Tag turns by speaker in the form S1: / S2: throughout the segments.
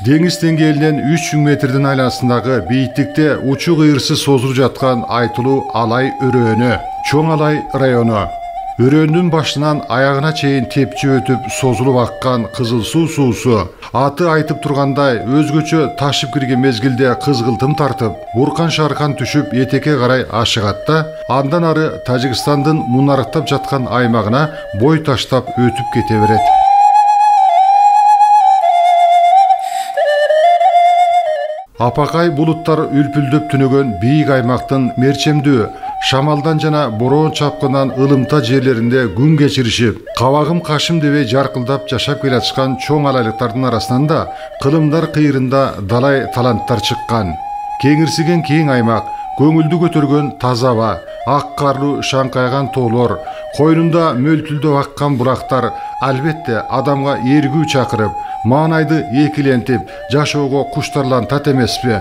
S1: Деңиз деңгээлинен 3000 метрдин айланасындагы бийиктикте учу кыйырсыз созулуп жаткан айтылуу Алай өрөөнү, Чоң Алай району. Өрөөндүн башынан аягына чейин тепчи өтүп созулуп аккан кызыл суусу аты айтып тургандай өзгөчө ташып кирген мезгилде кызгылтым тартып, буркан шаркан түшүп этекке карай ашыгат да, андан ары Тажикстандын мунарыктап жаткан аймагына бой таштап өтүп кете берет. Апакай булуттар үлпүлдөп түнөгөн бийик аймактын мерчемдүү, шамалдан жана бороон чапкынан ылымта жерлеринде күн кечиришип, кабагым кашым дебей жаркылдап жашап келатышкан чоң алайлыктардын арасынан да кылымдар кыйрында далай таланттар чыккан. Кеңирсиген кең аймак, көңүлдү көтөргөн таза аба, ак карлуу шаңкайган тоолор, койнунда мөлтүлдөп аккан бурактар албетте адамга эргүү чакырып, маанайды экилентип, жашоого куштарлантат эмеспи?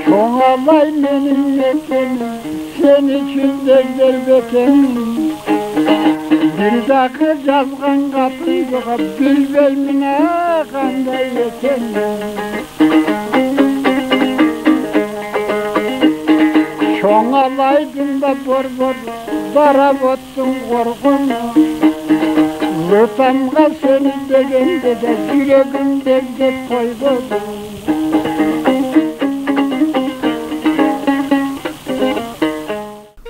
S2: Чоң Алай менин мекеним, сен үчүн дегдер бекеним. Bir dakika жазган катыңга билбеймин кандай экенин. Чоң Алайдын да борбор барап оттун коргону. Өтамга сени дегенде де жүрөгүм дегдеп койбоду.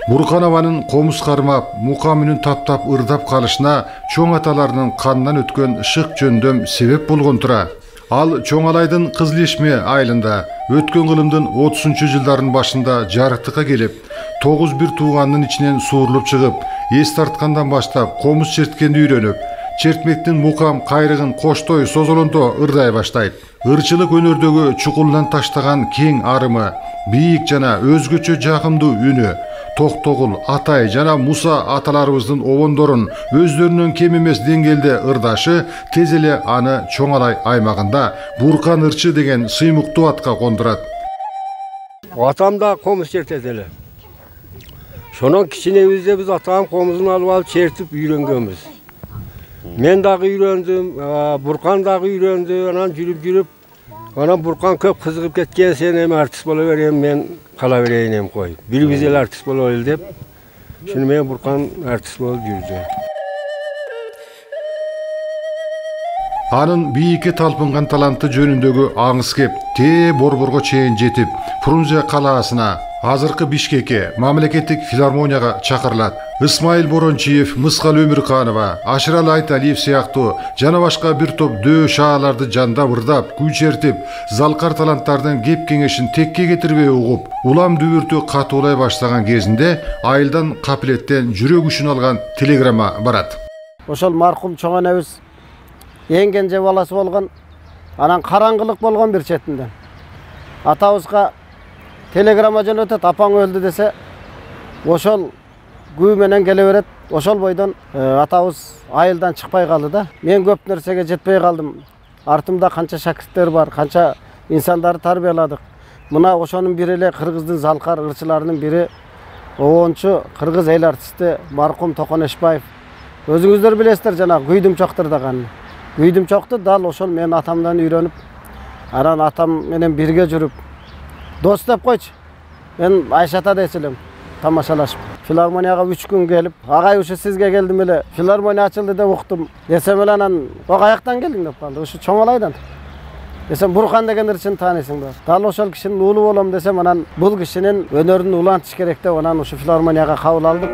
S1: Буркан абанын комуз кармап, мука мүнүн таптап ырдап калышына чоң аталарынын канынан өткөн шык жөндөм себеп болгон тура. Ал Чоң Алайдын Кызылешме айылында өткөн кылымдын 30-жылдардын башында жарыктыкка келип, 9 тууганынын ичинен суурулуп чыгып, эс тарткандан баштап комуз черткенди үйрөнүп, чертмектин мукам кайрыгын коштой созолонто ырдай баштайт. Ырчылык өнөрдөгү чукулдан таштаган кең арымы, бийик жана өзгөчө жакымдуу үнү, Токтогул, Атай жана Муса аталарыбыздын обондорун өздөрүнөн кем эмес деңгээлде ырдашы тез эле аны Чоң Алай аймагында Буркан ырчы деген сыймыктуу атка кондурат.
S3: Атам да комуз чертет эле. Шонон кичинебизде биз атам комузун алып чертип үйрөнгөнбүз. Мен дагы үйрөндүм, Буркан дагы үйрөндү, анан жүрүп, анан Буркан көп кызыгып кеткен, сен эми артист боло берем, мен кала берейин эми кой. Биз эле артист бололу деп, шуну менен Буркан артист болуп жүрдү.
S1: Анын бийикке талпынган таланты жөнүндөгү аңыз кеп, борборго чейин жетип, Фрунзе калаасына, азыркы Бишкекке, мамлекеттик филармонияга чакырылат. Исмаил Борончиев, Мыскал Өмүрканова, Ашырал Айталиев сыяктуу жана башка бир топ дөө шааларды жандап ырдап, күй чертип, залкар таланттардын кеп кеңешин текке кетирбей угуп, улам дүбүртү катуулай баштаган кезинде айылдан капилеттен жүрөк учун алган телеграмма барат.
S4: Ошол маркум чоң энебиз эң кенже баласы болгон, анан караңгылык болгон бир четинде. Атабызга телеграмма жөнөтөт, апаң өлдү десе, ошол күү менен келе берет. Ошол бойдон атабыз айылдан чыкпай калды да. Мен көп нерсеге жетпей калдым. Артымда канча шакирттер бар, канча инсандарды тарбияладык. Мына ошонун бири эле кыргыздын залкар ырчыларынын бири обончу кыргыз эл артисти маркум Токон Эшбаев. Өзүңүздөр билесиздер, жана Күйдүм чоктурдаган. Күйдүм чокты дал ошол мен атамдан үйрөнүп, анан атам менен бирге жүрүп, дос деп койчу. Мен Айшата десе элем, тамашалашып. Филармонияга 3 күн келип, агай ушу сизге келдим эле, филармония ачылды деп уктум. Десем эле анан, каяктан келдиң деп калды. Ушу Чоң Алайдан. Десем, Буркан деген ырчыны таанысың да. Дал ошол кишинин уулу болом десем, анан бул кишинин өнөрүн улантыш керек деп, анан ушу филармонияга кабыл алдым.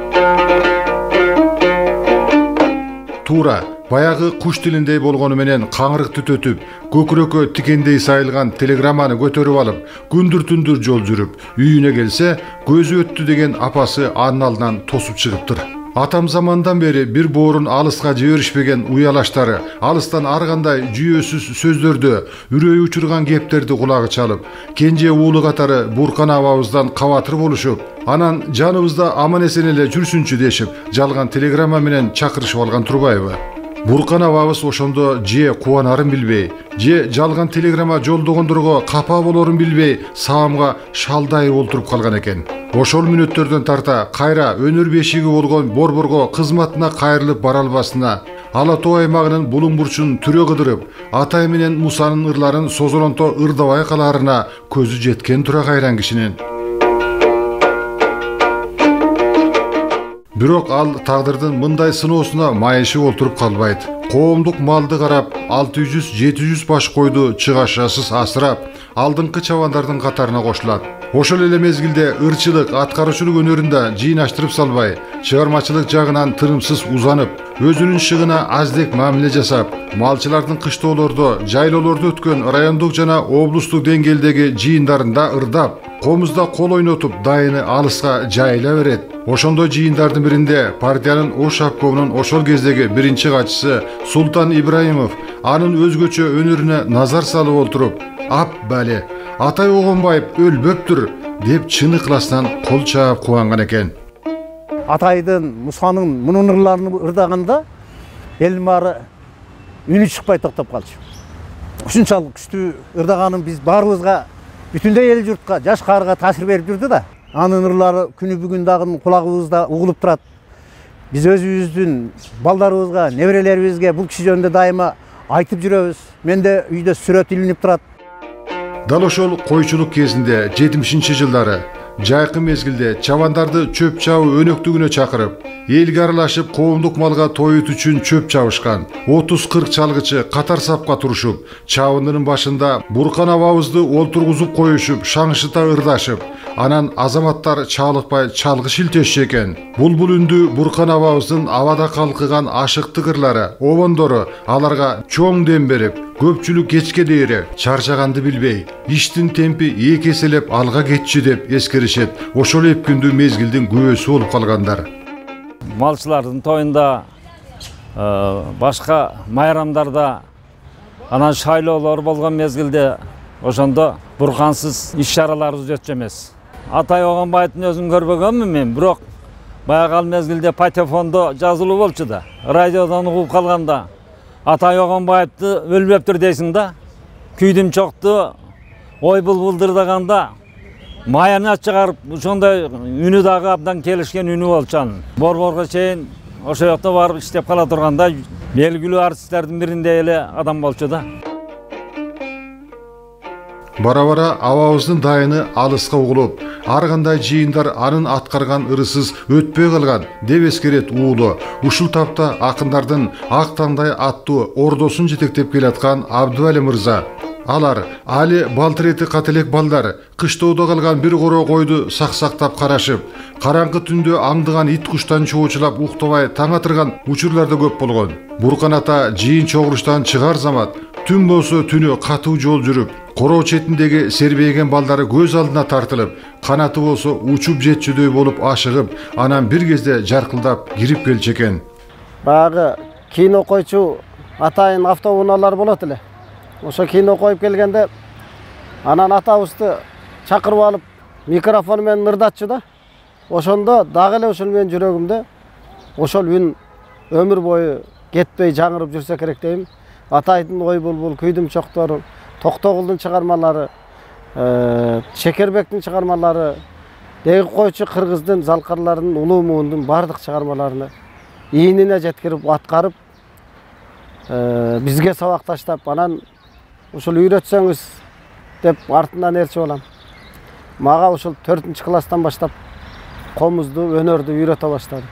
S1: Тура, баягы куш тилиндей болгону менен каңырыкты төтүп, көкүрөккө тикендей сайылган телеграмманы көтөрүп алып, күндүр-түндүр жол жүрүп, үйүнө келсе, көзү өттү деген апасы анын алдынан тосуп чыгыптыр. Атам замандан бери бир боорун алыска жиберишпеген уялаштары, алыстан ар кандай жүйөсүз сөздөрдү, үрөй учурган кептерди кулагы чалып, кенже уулу катары Буркан абабыздан кабатыр болушуп, анан жаныбызда аман эсен эле жүрсүнчү дешип, жалган телеграмма менен чакырышып алган турбайбы? Буркан абабыз ошондо же кубанарын билбей, же жалган телеграмма жолдогондорго капа болорун билбей саамга шалдайып олтуруп калган экен. Ошол мүнөттөрдөн тарта кайра өнөр бешиги болгон борборго кызматына кайрылып бара албасына, Ала Тоо аймагынын булуң бурчун түрө кыдырып, Атай менен Мусанын ырларын созолонто ырдабай калаарына көзү жеткен тура кайран кишинин. Бирок ал тагдырдын мындай сыноосуна майышып олтуруп калбайт. Коомдук малды карап, 600-700 баш койду чыгашасыз асырап, алдыңкы чабандардын катарына кошулат. Ошол эле мезгилде ырчылык, аткаруучулук өнөрүндө жыйнаштырып салбай, чыгармачылык жагынан тынымсыз узанып, өзүнүн шыгына аздек мамиле жасап, малчылардын кыштоолордо, жайлоолордо өткөн райондук жана облустук деңгээлдеги жыйындарында ырдап, комузда кол ойнотуп, дайыны алыска жайыла берет. Ошондой жыйындардын биринде партиянын Ош обкомунун ошол кездеги биринчи катчысы Султан Ибраимов анын өзгөчө өнөрүнө назар салып олтуруп, "Ап бали, Атай Огонбаев өлбөптүр" деп чын ыкласынан кол чаап кубанган экен.
S5: Атайдын, Мусанын мунун ырларын ырдаганда элдин баары үнү чыкпай токтоп калчу. Ушунчалык күчтүү ырдаганын биз баарыбызга, бүтүндөй эл журтка, жаш каарга таасир берип жүрдү да. Анын ырлары күнү бүгүн дагы кулагыбызда угулуп турат. Биз өзүбүздүн балдарыбызга, неберелерибизге бул киши жөнүндө дайыма айтып жүрөбүз. Менде үйдө сүрөт илинип турат.
S1: Дал ошол койчулук кезинде 70-жылдары жайкы мезгилде чабандарды чөп чабуу өнөктүгүнө чакырып, элге аралашып коомдук малга тоют үчүн чөп чабышкан. 30-40 чалгычы катар сапка турушуп, чабындынын башында Буркан абабызды олтургузуп коюшуп, шаңшыта ырдашып, анан азаматтар чалыкпай чалгы шилтешчү экен. Бул үндү Буркан абабыздын абада калкыган ашыктык ырлары, обондору аларга чоң дем берип, көпчүлүк кечке дейре чарчаганды билбей, иштин темпи эки эселеп алга кетчү деп эскеришет. Ошол эпкүндүү мезгилдин күбөсү болуп калгандар.
S6: Малчылардын тоюнда, башка майрамдарда, анан шайлоолор болгон мезгилде ошондо буркансыз иш-чараларыбыз өтчү эмес. Атай Огонбаевдин өзүн көрбөгөнмүн мен, бирок баягы ал мезгилде патефондо жазылуу болчу да. Радиодон угуп калганда Атай Огонбаевди өлбөптүр дейсиң да. Күйдүм чокту ой булбулдырдаганда маяны чыгарып, ошондой үнү дагы абдан келишкен үнү болчу анын. Борборго чейин ошо жакта барып иштеп кала турганда белгилүү артисттердин биринде эле адам болчу да.
S1: Бара-бара абабыздын дайыны алыска угулуп, ар кандай жыйындар анын аткарган ырысыз өтпөй калган деп эскерет уулу. Ушул тапта акындардын ак таңдай аттуу ордосун жетектеп келаткан Абдывали мырза. Алар али балтырети кателек балдар, кыштоодо калган бир коро койду саксактап карашып, караңкы түндө аңдыган ит куштан чоочулап уктабай таң атырган учурлар да көп болгон. Буркан ата жыйын чогуруштан чыгар замат, түн болсо түнү катуу жол жүрүп, короо четиндеги сербейген балдары көз алдына тартылып, канаты болсо учуп жетчүдөй болуп ашыгып, анан бир кезде жаркылдап кирип келчү экен.
S4: Баягы кино койчу Атайын автоунаалар болот эле. Ошо кино коюп келгенде анан атабызды чакырып алып микрофон менен ырдатчу да. Ошондо дагы эле ошол менин жүрөгүмдө ошол үн өмүр бою кетпей жаңырып жүрсө керек дейм. Атайдын ой булбул, күйдүм чоктору, Токтогулдун чыгармалары, Шекербектин чыгармалары, деги койчу кыргыздын, залкарлардын, улуу муундун бардык чыгармаларыны ийинине жеткирип аткарып, бизге сабак таштап, анан ушул үйрөтсөңүз деп артынан элчи болам. Мага ушул 4-класстан баштап комузду, өнөрдү үйрөтө баштады.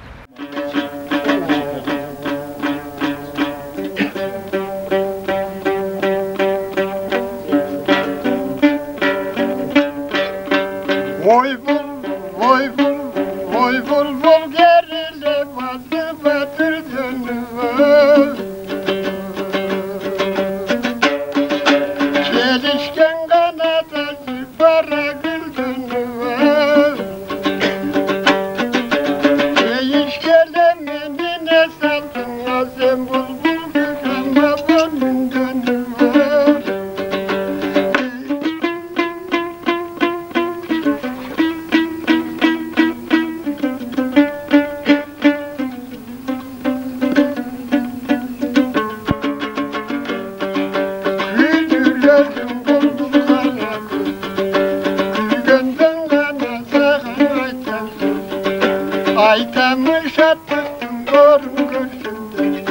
S2: Aytamış attıktım görüm gözümde.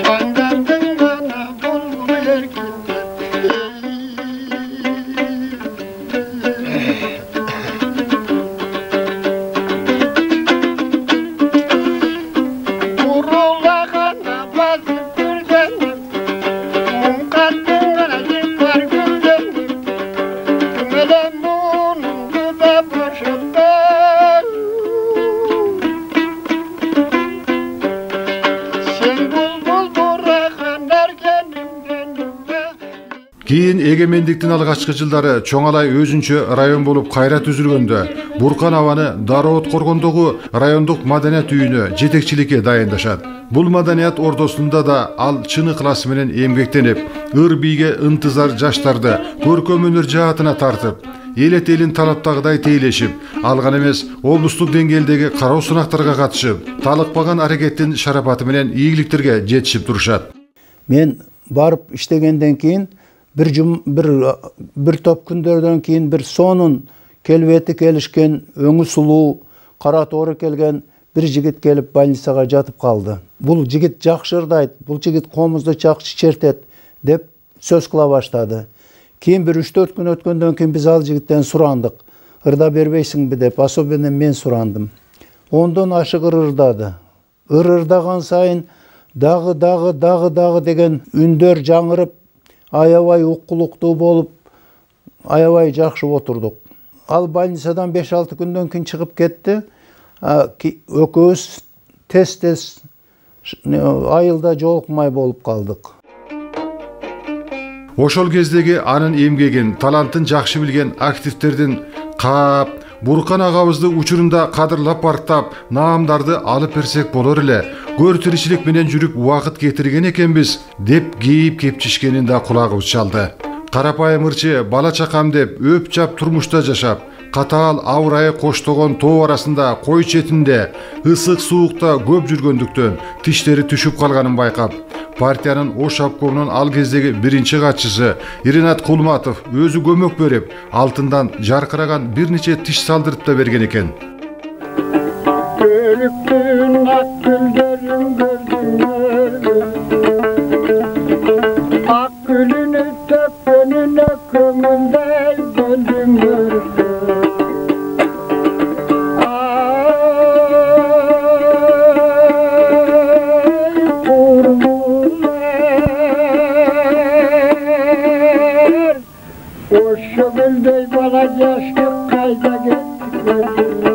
S2: Şandandın bana bulgur yerginde. Kurulağana basıp gülgenim. Mum kattın bana yıkar gülgenim. Tümele munum gübe boşaldı.
S1: Кийин эгемендиктин алгачкы жылдары Чоңалай өзүнчө район болуп кайра түзүлгөндө Буркан абаны дароо откоргондогу райондук маданият үйүнө жетекчиликке дайындашат. Бул маданият ордосунда да ал чын ыкласы менен эмгектенип, ыр бийге ынтызар жаштарды көркөм өнөр жаатына тартып, эл этелин талаптагыдай тейлешип, алган эмес облустук деңгээлдеги кароо сынактарга катышып, талыкпаган аракеттин шарапаты менен ийгиликтерге жетишип турушат.
S5: Мен барып иштегенден кийин bir топ күндөрдөн кийин bir сонун келбети келишкен, өңү сулуу, кара тоору келген bir жигит келип больницага жатып калды. Бул жигит жакшы ырдайт, бул жигит комузду жакшы чертет деп сөз кыла баштады. Кийин bir 3-4 күн өткөндөн кийин биз ал жигиттен сурандык. Ырда бербейсиңби деп, особенно мен сурандым. Ондон ашык ырдады. Ырдаган сайын дагы деген үндөр жаңырып, аябай уккулуктуу болуп, аябай жакшы отурдук. Ал больницадан 5-6 күндөн кийин чыгып кетти. Экөөбүз тез айылда жолукмай болуп калдык.
S1: Ошол кездеги анын эмгегин, талантын жакшы билген активдердин каап, Буркан агабызды учурунда кадырлап барктап, наамдарды алып берсек болор эле. Көр тиричилик менен жүрүп убакыт кетирген экенбиз деп кейип кепчишкенин да кулагыбыз чалды. Карапайым ырчы бала чакам деп өп жап турмушта жашап, катаал авырайы коштогон тоо арасында кой четинде ысык суукта көп жүргөндүктөн тиштери түшүп калганын байкап, партиянын Ош обкомунун ал кездеги биринчи катчысы Иринат Кулматов өзү көмөк берип, алтындан жаркыраган бир нече тиш салдырып да берген экен.
S2: Görüktün ak güllerin gördüm. Ak gülünü töpününe kömünde gördüm gördüm. Ay kurbular. O şögüldey bana yaşlık kayda gittik gördüm.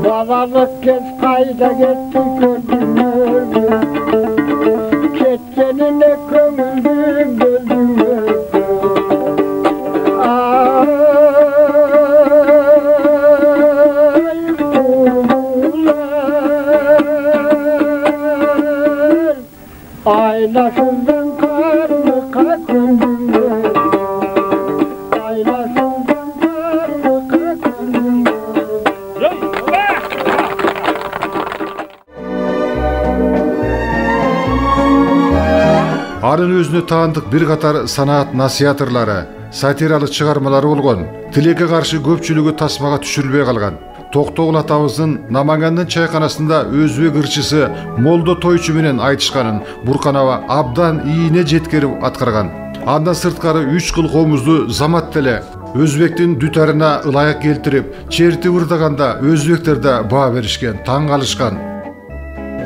S2: Balalık kez kayda gitti gördüm öldüm. Ketkenine kömüldüm öldüm öldüm. Ay kurbular. Aylasızdan karlıka köndüm öldüm. Aylasızdan karlıka köndüm öldüm.
S1: Анын өзүнө таандык бир катар санаат насыятырлары, сатиралык чыгармалары болгон. Тилекке каршы көпчүлүгү тасмага түшүрүлбөй калган. Токтогул атабыздын Намангандын чайканасында өзбек ырчысы Молдо Тойчу менен айтышканын Буркан аба абдан ийине жеткерип аткарган. Андан сырткары 3 кыл комузду замат деле өзбектин дүтарына ылайык келтирип, чертип ырдаганда өзбектер да баа беришкен, таң калышкан.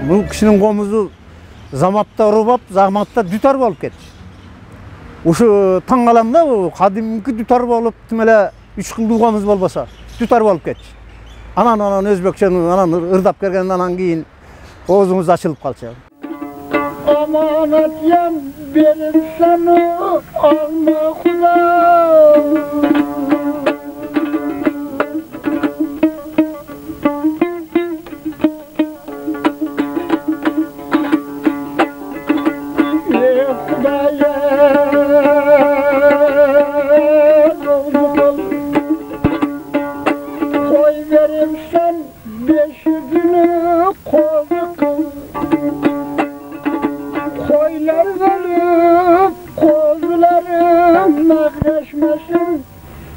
S5: Бул кишинин комузу заматта урбап, заматта дүтар болуп кетти. Ушу таң калам да, кадимки дүтар болуп, тим эле 3 кылдуу комуз болбосо, дүтар болуп кетти. Анан өзбекчени ырдап келген анан кийин оозуңуз ачылып калчу.
S2: amanat yan benim sana alma kula. Koy verim sen 500'ünü kozu kıl. Koylar verip kozularım mağraşmasın.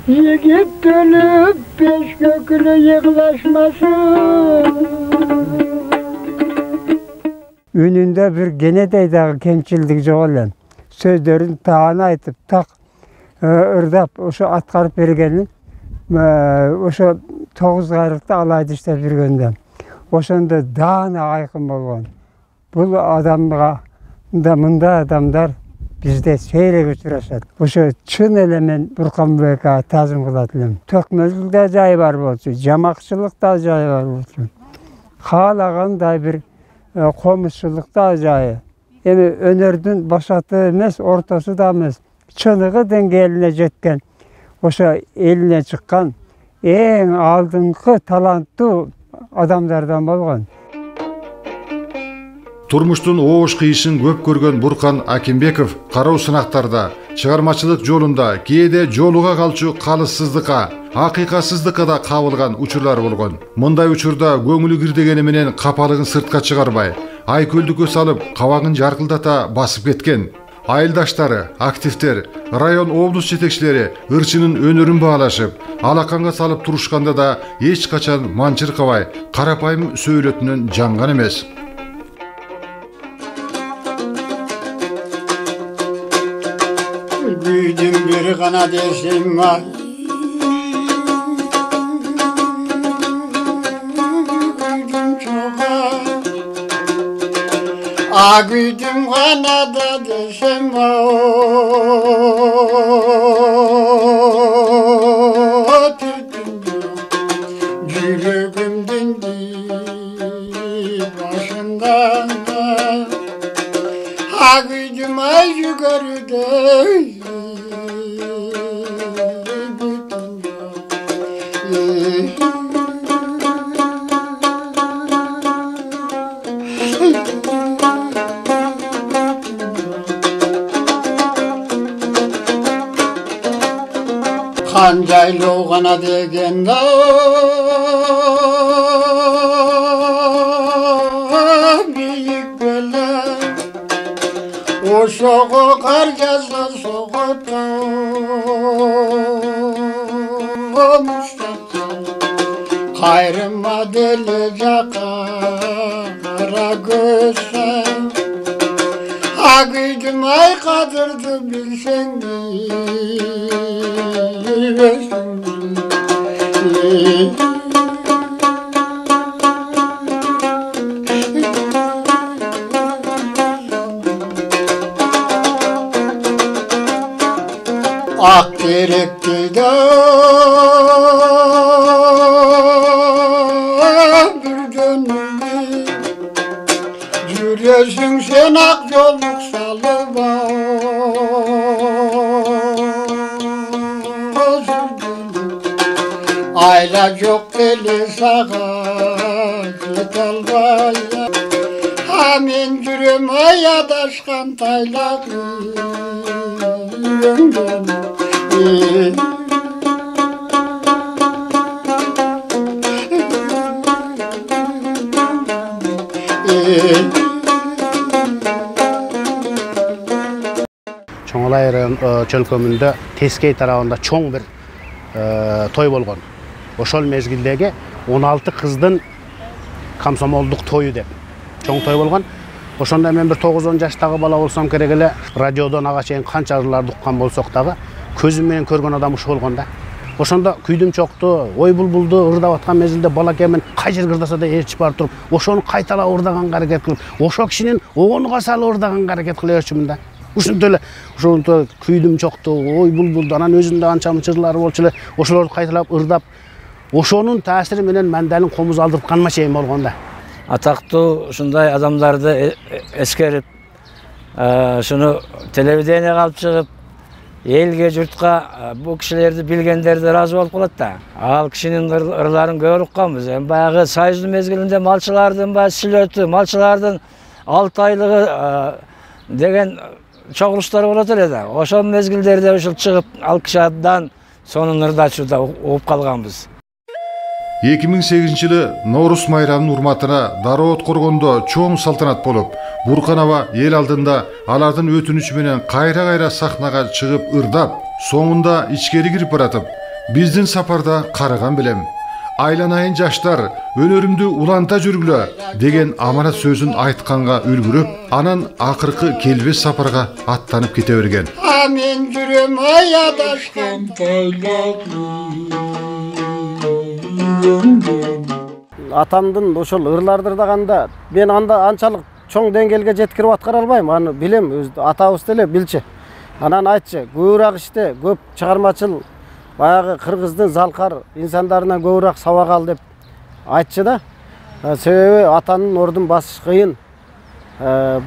S2: Yigit dönüp 5 kökülü yığlaşmasın.
S7: Önünde bir genedeydağı kemçildik joğulan. Sözlerin tağına aytıp tak ırdap oşo atkarıp bergenin oşo 9 gayrıkta alaydı işte bir günden. Oşonda dağına aykın bolgan. Bu adamga da mında adamlar bizde seyrek uçuraşat. Oşo çın elemen Burkan Bey'e tazım kılatılım. Tökmözlükte acayip var bolsun, jamakçılıkta acayip var bolsun. Halagандай bir komuşçulukta acayip. Yani önerdün başatı emes, ortası da emes. Çınığı dengeline jetken, oşa eline çıkan en aldınqı talantlı adamlardan bolgan.
S1: Turmuştun oğuş kıyışın köp көрген Burkan Akimбеков кароо сынактарда, чыгармачылык жолунда кээде жолуга калчу калыссыздыкка, акыйкатсыздыкка да кабылган учурлар болгон. Мындай учурда көңүлү кирдегени менен капалыгын сыртка чыгарбай, ай көлдүккө салып, кабагын жаркылдата басып кеткен. Айылдаштары, активдер, район облус жетекчилери ырчынын өнөрүн баалашып, алаканга салып турушканда да эч качан манчыркабай, карапайым сөйлөтүнөн жанган эмес.
S2: Büyüdüm bir kanat eşim var. Büyüdüm çok ağır. Büyüdüm kanat eşim var. Yüreğim dindi başımdan. Büyüdüm ay yukarıda. Kancaylı oğana degen da büyük bela. O soğuk karcası soğukta Mustafa hayrıma deli kara gözüm. Akıdım ay kadırdı bilsen ak gerekti de bir gönlümü yürüyorsun sen ak yolluk salıva ayla çok eli sağa git alvaya amin yürüme yadaşkan taylak
S8: Çoğalay çölkömünde Teskey tarafında çoğun bir toy bolgon. Oşol mezgildegi 16 kızdın komsomolduk toyu dep. Çoğun toy bolgon. Oşonda men bir 9-10 жаштагы bala bolsam керек эле, радиодон ага чейин канча ырларды уккан болсок дагы көзүм менен көргөн адам ушу болгон да. Ошондо күйдүм чокту, ой булбулду ырдап аткан мезгилде балакемин кай жерге ырдаса да ээрчип барып туруп, ошону кайталап ырдаганга аракет кылып, ошо кишинин оонуга салып ырдаганга аракет кыла берчүмүн да. Ушунтип эле ошонто күйдүм чокту, ой булбулду, анан өзүндө анча мынча ырлары болчу эле, ошолорду кайталап ырдап, ошонун таасири менен мендалин комуз алдыртканыма чейин болгон да.
S9: Атактуу ушундай адамдарды эскерип, Şunu televizyona alıp çıkıp elge jurtqa bu kişilerdi bilgenlerdi razı olup kalat da. Al kişinin ırların görüp kalmız. Bayağı sayızlı mezgilinde malçılardan silötü, malçılardan 6 aylığı degen çoğuluşlar oladır edi. Oşon mezgillerde oşul çıkıp al kişilerden sonun ırda şurada oğup kalganbız.
S1: 2008-yılı Novruz bayramının urmatına Daroot korgondo çoğun saltanat bolup, Burkan Aba el aldında alardan ötünüç menen kayra sahnaga çıkıp ırdap, soňunda içkeri girip baratıp, bizdin saparda karagan bilem. Aylanayın jaşlar, önörümdü ulanta jürgülö degen amanat sözün aytkanga ülgürüp, anan akırkı kelbes saparga attanıp kete bergen.
S2: Amin jürüm ayadaşkan
S4: Atamdın ошол ырлардырдаганда мен анда анчалык чоң деңгээлге жеткирип аткара албайм. Аны билем, атабыз деле билчи. Анан айтчы, көбүрөөк иште, көп чыгармачыл баягы кыргыздын залкар инсандарынан көбүрөөк сабак ал деп айтчы да. Себеби атанын ордун басыш кыйын.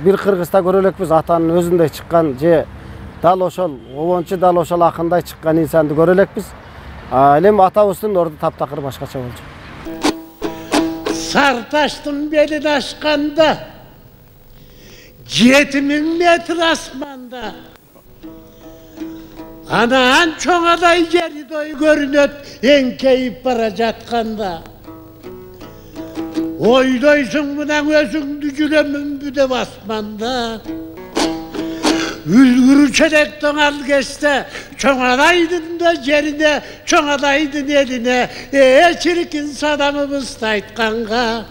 S4: Бир кыргызда көрө элекпиз атанын өзүндөй чыккан же дал ошол обончу дал ошол акындай чыккан инсанды көрө элекпиз. Элем атабыздын орду таптакыр башкача болчу.
S10: Sartaştın belini aşkanda, 7000 metre asmanda. Anan çoğaday yeri doy görünöt, enkeyip baracatqanda. Oydoysun budan özün dücülemün büde basmanda. Ülgürü çedek donal geçte, çoğadaydın da yerine, çoğadaydın eline, çirkin sadamımız taytkanğa.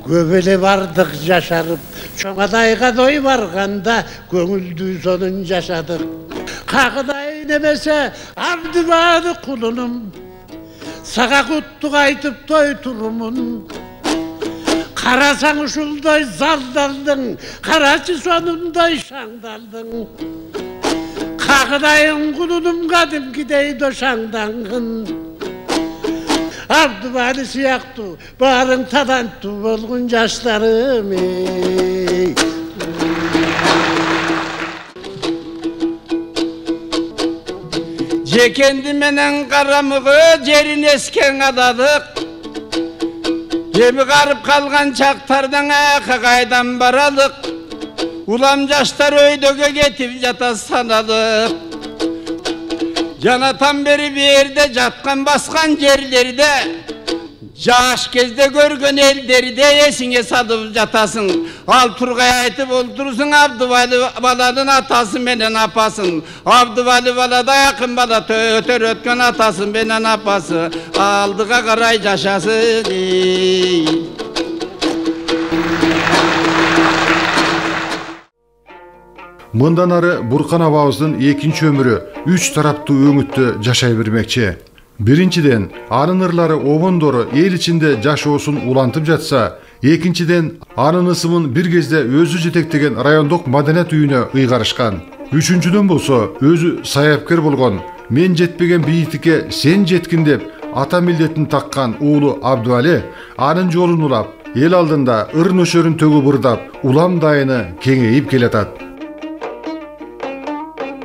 S10: Göbeli vardık yaşarıp, çoğadayga doy varganda, gönüldüy sonun yaşadık. Kakıday nemese, abdüvadı kulunum, sağa kuttuk aytıp doy turumun. Karasan uşulday zaldaldın, karaçı sonunday şandaldın. Kakıdayın kulunum kadım gidey doşandangın. Abdüvali siyaktu, bağrın tadantu olgun yaşlarım.
S11: Jekendi menen karamığı jerin esken adadık. Gemi qarıp kalgan çaktardan kaydan baradık. Ulam jaşlar öydöge getip jata sanadık. Janatan beri bir yerde jatkan baskan yerlerde, jaş kezde görgön elderde esine sadıp jatasın. Al Turgay aytıp oltursun, Abdüvali baladın atası menen apasın. Abdüvali balada yakın bala ötör ötkön atasın menen apası. Aldığa karay jaşasın.
S1: Mından arı Burkan Ababızdın ekinci ömürü 3 tarapты öňütde jaşay bermekçi. Birinciden, anın ırları obondoru el içinde jaşoosун ulantıp jatsa, ekinçiden anın ısımın bir gezde özü jetektegen rayonduk madaniyat üyüne ıygarışkan. Üçüncüden bolsa, özü sayapker bolgon, men jetpegen biyitike sen jetkin dep ata milletini takkan oğlu Abdüvali, anın jolun ulap, el aldında ır nöşörün tögü bırdap, ulam dayını kengeyip keletat.